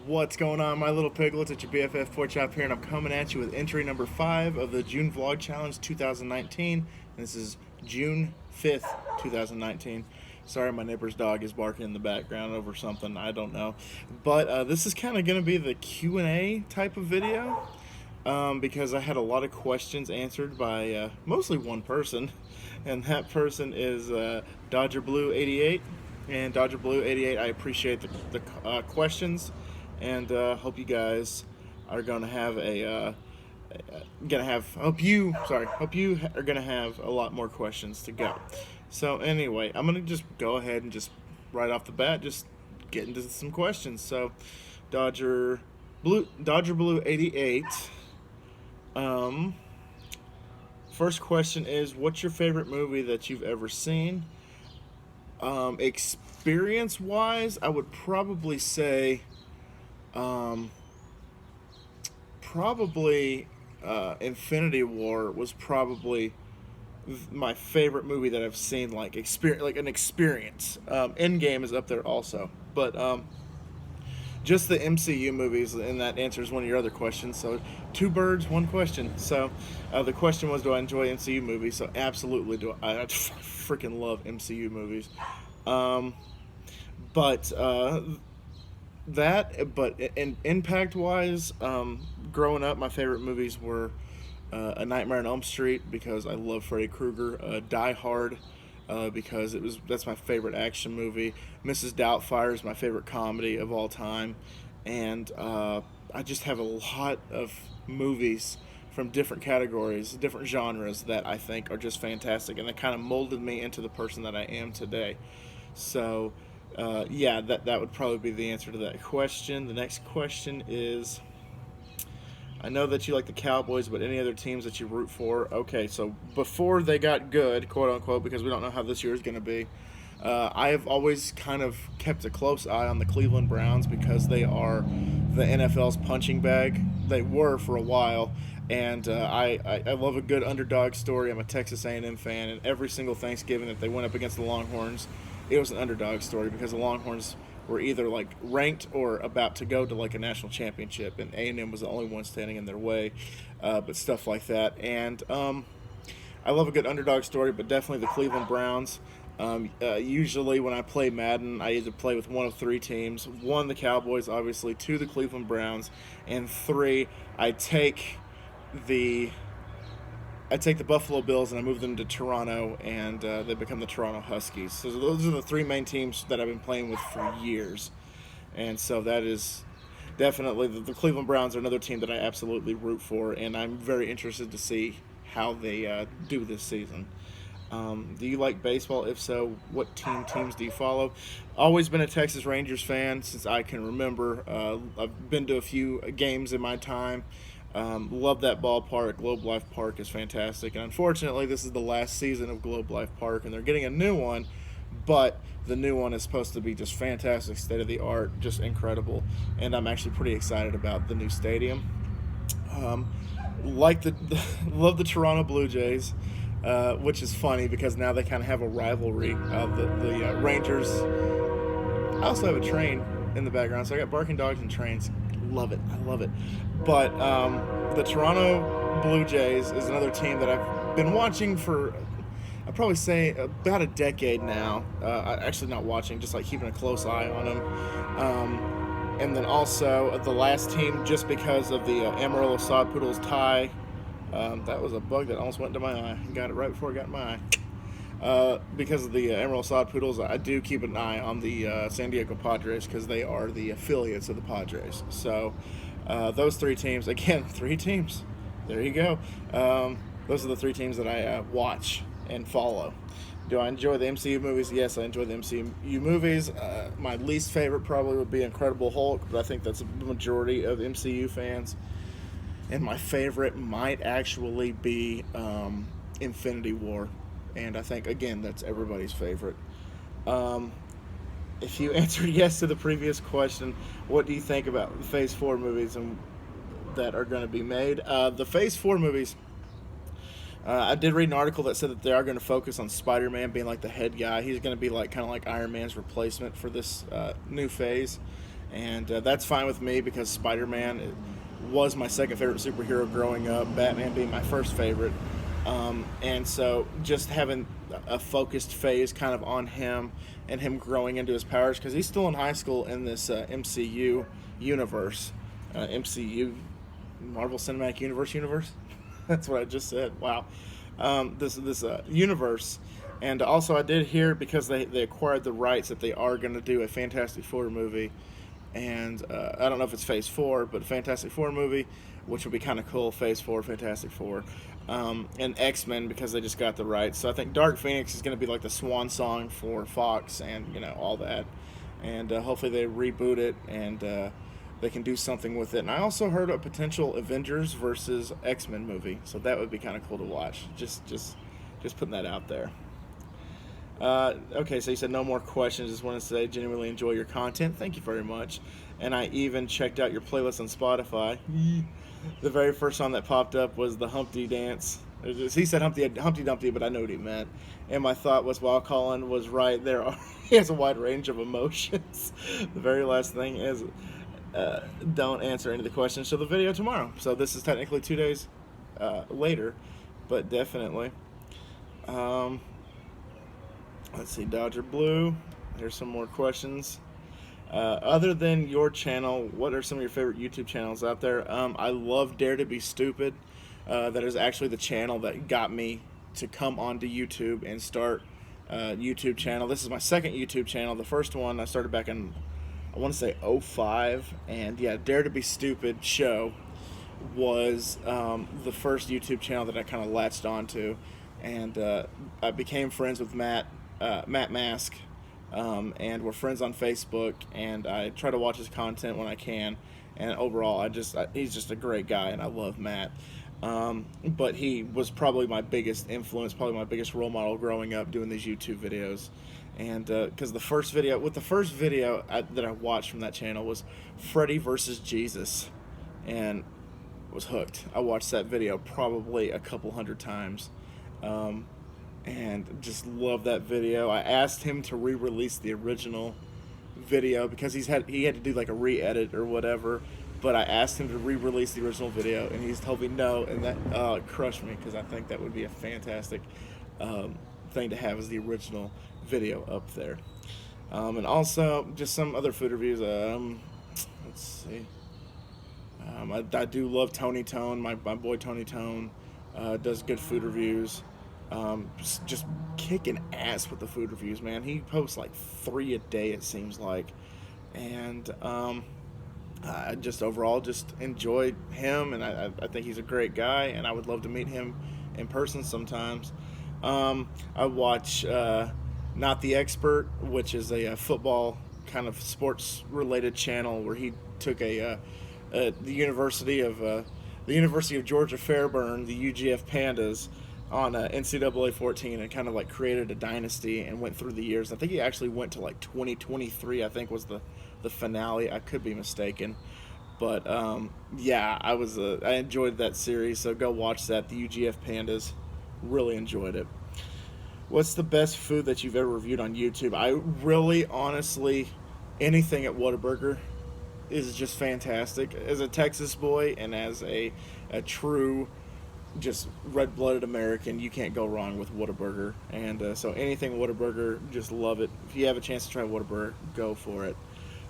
What's going on, my little piglets? It's your BFF Pork Chop here, and I'm coming at you with entry number 5 of the June Vlog Challenge 2019. And this is June 5th, 2019. Sorry, my neighbor's dog is barking in the background over something. I don't know. But this is kind of going to be the Q&A type of video because I had a lot of questions answered by mostly one person, and that person is Dodger Blue 88. And Dodger Blue 88, I appreciate the questions, and hope you guys are gonna have hope you are gonna have a lot more questions to go. So anyway, I'm gonna just go ahead and just right off the bat just get into some questions. So Dodger Blue 88. Um, First question is, what's your favorite movie that you've ever seen? Experience wise, I would probably say, um, probably Infinity War was probably my favorite movie that I've seen. Like experience, like an experience. Endgame is up there also, but just the MCU movies, and that answers one of your other questions. So, two birds, one question. So, the question was, do I enjoy MCU movies? So, absolutely do. I freaking love MCU movies. Um, but but in impact wise, growing up, my favorite movies were A Nightmare on Elm Street because I love Freddy Krueger. Die Hard because that's my favorite action movie. Mrs. Doubtfire is my favorite comedy of all time, and I just have a lot of movies from different categories, different genres that I think are just fantastic, and that kind of molded me into the person that I am today. So, yeah, that would probably be the answer to that question. The next question is, I know that you like the Cowboys, but any other teams that you root for? Okay, so before they got good, quote unquote, because we don't know how this year is going to be, I have always kind of kept a close eye on the Cleveland Browns because they are the NFL's punching bag. They were for a while, and I love a good underdog story. I'm a Texas A&M fan, and every single Thanksgiving that they went up against the Longhorns, it was an underdog story because the Longhorns were either like ranked or about to go to like a national championship, and A&M was the only one standing in their way. But stuff like that, and I love a good underdog story, but definitely the Cleveland Browns. Usually, when I play Madden, I either play with one of three teams: one, the Cowboys, obviously; two, the Cleveland Browns; and three, the I take the Buffalo Bills and I move them to Toronto, and they become the Toronto Huskies. So those are the three main teams that I've been playing with for years, and so that is definitely the Cleveland Browns are another team that I absolutely root for, and I'm very interested to see how they do this season. Do you like baseball? If so, what teams do you follow? Always been a Texas Rangers fan since I can remember. I've been to a few games in my time. Love that ballpark. Globe Life Park is fantastic. And unfortunately, this is the last season of Globe Life Park, and they're getting a new one, but the new one is supposed to be just fantastic, state of the art, just incredible. And I'm actually pretty excited about the new stadium. Um, love the Toronto Blue Jays, which is funny because now they kind of have a rivalry. The Rangers. I also have a train in the background, so I got barking dogs and trains. Love it, I love it. But the Toronto Blue Jays is another team that I've been watching for, I'd probably say about a decade now. Actually, not watching, just like keeping a close eye on them. And then also the last team, just because of the Amarillo Sod Poodles tie. That was a bug that almost went into my eye. Got it right before it got in my eye. Because of the Emerald Sod Poodles, I do keep an eye on the San Diego Padres because they are the affiliates of the Padres. So those three teams, again, three teams. There you go. Those are the three teams that I watch and follow. Do I enjoy the MCU movies? Yes, I enjoy the MCU movies. My least favorite probably would be Incredible Hulk, but I think that's the majority of MCU fans. And my favorite might actually be Infinity War. And I think, again, that's everybody's favorite. Um, if you answered yes to the previous question, what do you think about the Phase 4 movies and that are going to be made? The Phase 4 movies, I did read an article that said that they are going to focus on Spider-Man being like the head guy. He's going to be like kind of like Iron Man's replacement for this new phase. and that's fine with me because Spider-Man was my second favorite superhero growing up, Batman being my first favorite. And so just having a focused phase kind of on him and him growing into his powers, because he's still in high school in this MCU universe. MCU, Marvel Cinematic Universe. That's what I just said. Wow. This universe. And also I did hear, because they acquired the rights, that they are going to do a Fantastic Four movie. And I don't know if it's Phase 4, but a Fantastic Four movie, which would be kind of cool. Phase 4, Fantastic Four. And X-Men, because they just got the rights. So I think Dark Phoenix is going to be like the swan song for Fox and, all that. And hopefully they reboot it and they can do something with it. And I also heard a potential Avengers versus X-Men movie. So that would be kind of cool to watch. Just putting that out there. Okay, so you said no more questions. Just want to say, genuinely enjoy your content. Thank you very much. And I even checked out your playlist on Spotify. The very first song that popped up was the Humpty Dance. He said Humpty Dumpty, but I know what he meant. And my thought was, while Colin was right, he has a wide range of emotions. The very last thing is, don't answer any of the questions till the video tomorrow. So this is technically 2 days later, but definitely. Let's see, Dodger Blue. Here's some more questions. Other than your channel, what are some of your favorite YouTube channels out there? I love Dare to Be Stupid. That is actually the channel that got me to come onto YouTube and start a YouTube channel. This is my second YouTube channel. The first one I started back in, I want to say 05. And yeah, Dare to Be Stupid show was the first YouTube channel that I kind of latched onto. And I became friends with Matt Mask, and we're friends on Facebook, and I try to watch his content when I can. And overall, he's just a great guy, and I love Matt. But he was probably my biggest influence, probably my biggest role model growing up doing these YouTube videos. And because the first video that I watched from that channel was Freddy versus Jesus, and was hooked. I watched that video probably a couple hundred times. And just love that video. I asked him to re-release the original video because he had to do like a re-edit or whatever, but I asked him to re-release the original video, and he's told me no, and that crushed me, because I think that would be a fantastic thing to have as the original video up there. And also just some other food reviews. Let's see. I do love Tony Tone. My boy Tony Tone does good food reviews. Just kicking ass with the food reviews, man. He posts like 3 a day, it seems like. And I just overall just enjoy him, and I think he's a great guy, and I would love to meet him in person sometimes. I watch Not the Expert, which is a football kind of sports related channel, where he took the University of Georgia Fairburn, the UGF Pandas, on NCAA 14, and kind of like created a dynasty and went through the years. I think he actually went to like 2023, I think was the finale. I could be mistaken. But yeah, I enjoyed that series, so go watch that. The UGF Pandas, really enjoyed it. What's the best food that you've ever reviewed on YouTube? I really, honestly, anything at Whataburger is just fantastic. As a Texas boy and as a true just red-blooded American, you can't go wrong with Whataburger. And so anything Whataburger, just love it. If you have a chance to try Whataburger, go for it.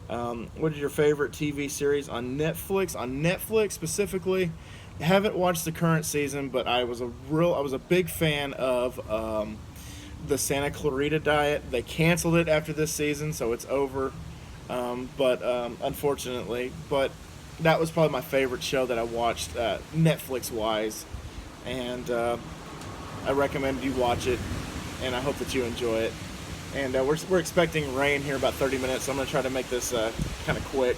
What is your favorite TV series on Netflix? On Netflix specifically, I haven't watched the current season, but I was a big fan of the Santa Clarita Diet. They canceled it after this season, so it's over. Unfortunately, but that was probably my favorite show that I watched Netflix-wise. And I recommend you watch it, and I hope that you enjoy it. And we're expecting rain here in about 30 minutes, so I'm going to try to make this kind of quick.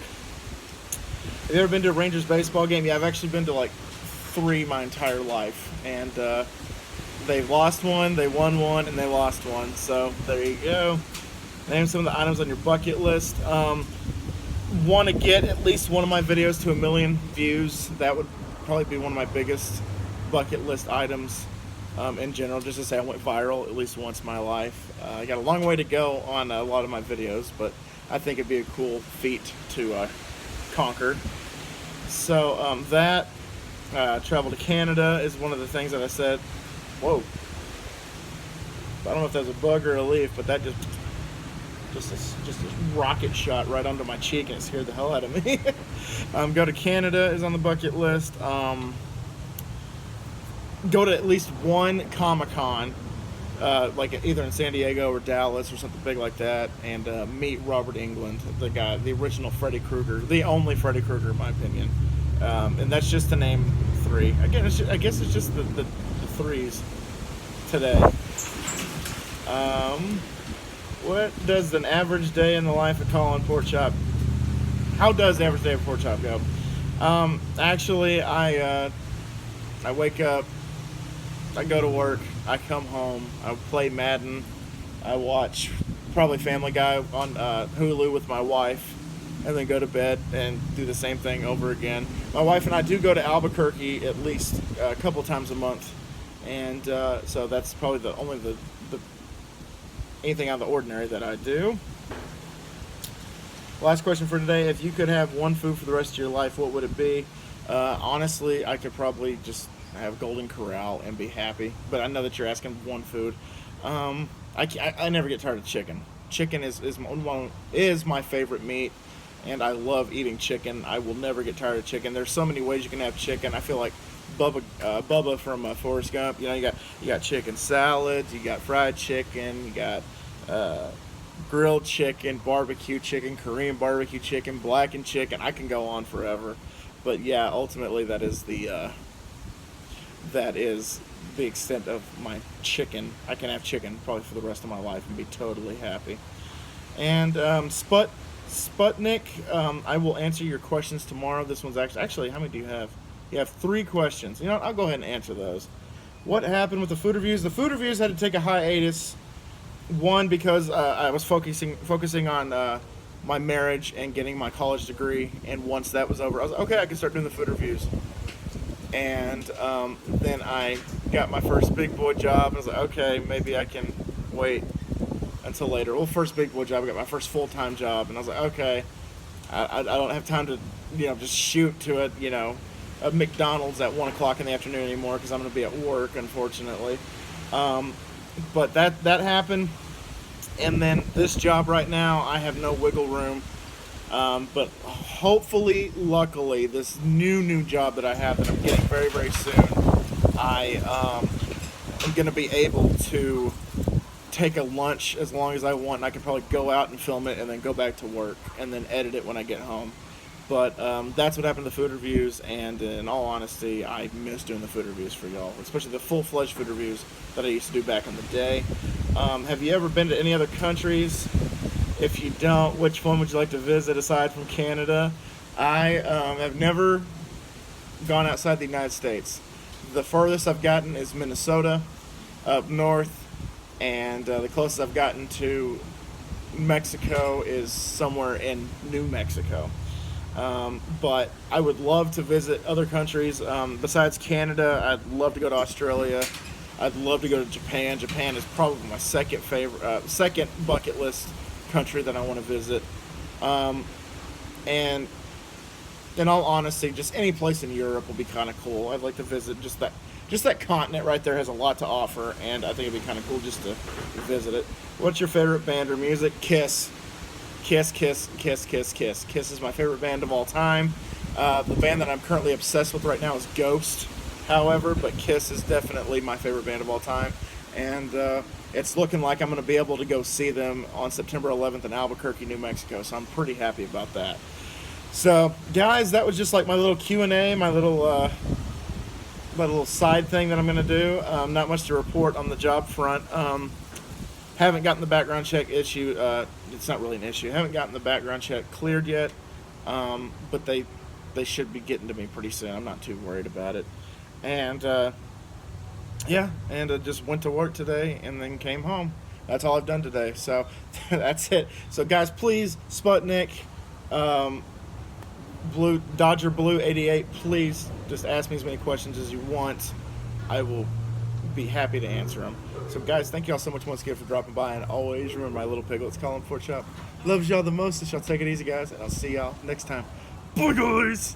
Have you ever been to a Rangers baseball game? Yeah, I've actually been to like 3 my entire life. And they lost one, they won one, and they lost one. So there you go. Name some of the items on your bucket list. Want to get at least one of my videos to 1 million views. That would probably be one of my biggest bucket list items in general, just to say I went viral at least once in my life. I got a long way to go on a lot of my videos, but I think it'd be a cool feat to conquer. So travel to Canada is one of the things that I said. Whoa! I don't know if that was a bug or a leaf, but that just a rocket shot right onto my cheek, and it scared the hell out of me. Go to Canada is on the bucket list. Go to at least one Comic-Con, like either in San Diego or Dallas or something big like that, and meet Robert Englund, the guy, the original Freddy Krueger, the only Freddy Krueger in my opinion. And that's just to name three. Again, I guess it's just the threes today. What does an average day in the life of Colin Porkchop? How does the average day of Porkchop go? Actually, I wake up, I go to work, I come home, I play Madden, I watch probably Family Guy on Hulu with my wife, and then go to bed and do the same thing over again. My wife and I do go to Albuquerque at least a couple times a month, and so that's probably the only anything out of the ordinary that I do. Last question for today: if you could have one food for the rest of your life, what would it be? Honestly, I could probably just have Golden Corral and be happy. But I know that you're asking one food. I never get tired of chicken. Chicken is my favorite meat, and I love eating chicken. I will never get tired of chicken. There's so many ways you can have chicken. I feel like Bubba from Forrest Gump. You know, you got chicken salad, you got fried chicken, you got grilled chicken, barbecue chicken, Korean barbecue chicken, blackened chicken. I can go on forever, but yeah, ultimately that is the extent of my chicken. I can have chicken probably for the rest of my life and be totally happy. And Sputnik, I will answer your questions tomorrow. This one's actually how many do you have? You have 3 questions. You know what? I'll go ahead and answer those. What happened with the food reviews? The food reviews had to take a hiatus. One, because I was focusing on my marriage and getting my college degree. And once that was over, I was like, okay, I can start doing the food reviews. And then I got my first big boy job. I was like, okay, maybe I can wait until later. Well, first big boy job, I got my first full-time job. And I was like, okay, I don't have time to, just shoot to a McDonald's at 1 o'clock in the afternoon anymore because I'm going to be at work, unfortunately. But that happened, and then this job right now, I have no wiggle room. But hopefully, luckily, this new job that I have that I'm getting very, very soon, I am going to be able to take a lunch as long as I want, and I can probably go out and film it and then go back to work and then edit it when I get home. But that's what happened to the food reviews, and in all honesty, I miss doing the food reviews for y'all, especially the full-fledged food reviews that I used to do back in the day. Have you ever been to any other countries? If you don't, which one would you like to visit aside from Canada? I have never gone outside the United States. The furthest I've gotten is Minnesota, up north, and the closest I've gotten to Mexico is somewhere in New Mexico. But I would love to visit other countries. Besides Canada, I'd love to go to Australia. I'd love to go to Japan. Japan is probably my second bucket list country that I want to visit. And in all honesty, just any place in Europe will be kind of cool. I'd like to visit just that continent right there has a lot to offer, and I think it'd be kind of cool just to visit it. What's your favorite band or music? Kiss. Kiss, Kiss, Kiss, Kiss, Kiss. Kiss is my favorite band of all time. The band that I'm currently obsessed with right now is Ghost, however, but Kiss is definitely my favorite band of all time. And it's looking like I'm going to be able to go see them on September 11th in Albuquerque, New Mexico, so I'm pretty happy about that. So, guys, that was just like my little Q&A, my little side thing that I'm going to do. Not much to report on the job front. Haven't gotten the background check issue. It's not really an issue. Haven't gotten the background check cleared yet, but they should be getting to me pretty soon. I'm not too worried about it. And just went to work today and then came home. That's all I've done today. So that's it. So guys, please, Sputnik, Dodger Blue 88, please just ask me as many questions as you want. I will be happy to answer them. So, guys, thank y'all so much once again for dropping by, and always remember my little piglets calling Pork Chop loves y'all the most. So, y'all take it easy, guys, and I'll see y'all next time. Bye, guys.